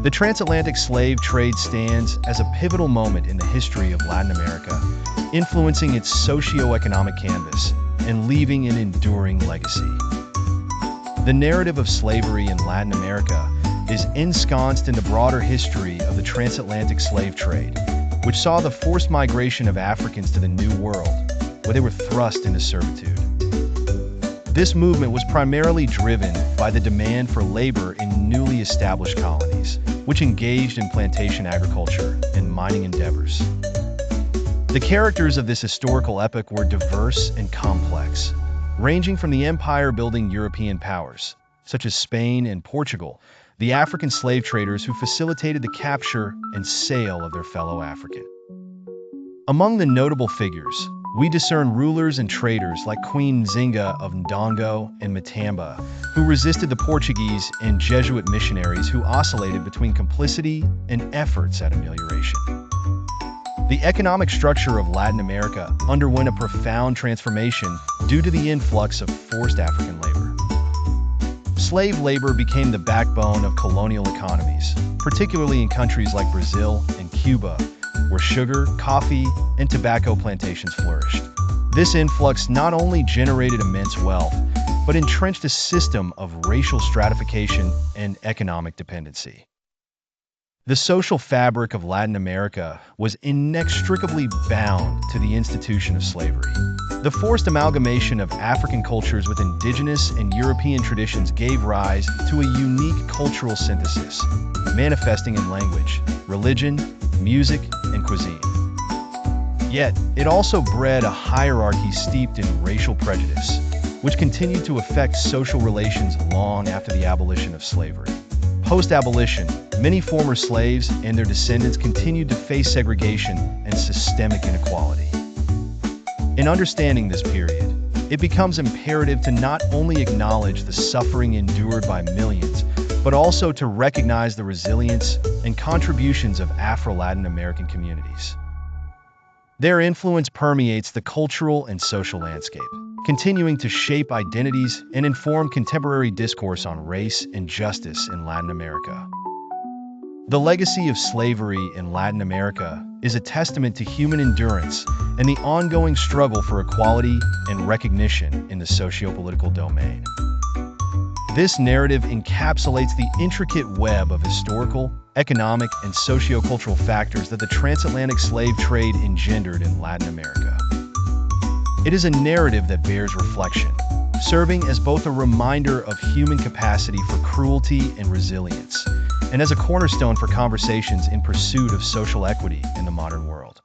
The transatlantic slave trade stands as a pivotal moment in the history of Latin America, influencing its socio-economic canvas and leaving an enduring legacy. The narrative of slavery in Latin America is ensconced in the broader history of the transatlantic slave trade, which saw the forced migration of Africans to the New World, where they were thrust into servitude. This movement was primarily driven by the demand for labor in newly established colonies, which engaged in plantation agriculture and mining endeavors. The characters of this historical epoch were diverse and complex, ranging from the empire-building European powers, such as Spain and Portugal, the African slave traders who facilitated the capture and sale of their fellow African. Among the notable figures, we discern rulers and traders like Queen Nzinga of Ndongo and Matamba, who resisted the Portuguese, and Jesuit missionaries who oscillated between complicity and efforts at amelioration. The economic structure of Latin America underwent a profound transformation due to the influx of forced African labor. Slave labor became the backbone of colonial economies, particularly in countries like Brazil and Cuba, where sugar, coffee, and tobacco plantations flourished. This influx not only generated immense wealth, but entrenched a system of racial stratification and economic dependency. The social fabric of Latin America was inextricably bound to the institution of slavery. The forced amalgamation of African cultures with indigenous and European traditions gave rise to a unique cultural synthesis, manifesting in language, religion, music, and cuisine. Yet, it also bred a hierarchy steeped in racial prejudice, which continued to affect social relations long after the abolition of slavery. Post-abolition, many former slaves and their descendants continued to face segregation and systemic inequality. In understanding this period, it becomes imperative to not only acknowledge the suffering endured by millions, but also to recognize the resilience and contributions of Afro-Latin American communities. Their influence permeates the cultural and social landscape, continuing to shape identities and inform contemporary discourse on race and justice in Latin America. The legacy of slavery in Latin America is a testament to human endurance and the ongoing struggle for equality and recognition in the socio-political domain. This narrative encapsulates the intricate web of historical, economic, and socio-cultural factors that the transatlantic slave trade engendered in Latin America. It is a narrative that bears reflection, serving as both a reminder of human capacity for cruelty and resilience, and as a cornerstone for conversations in pursuit of social equity in the modern world.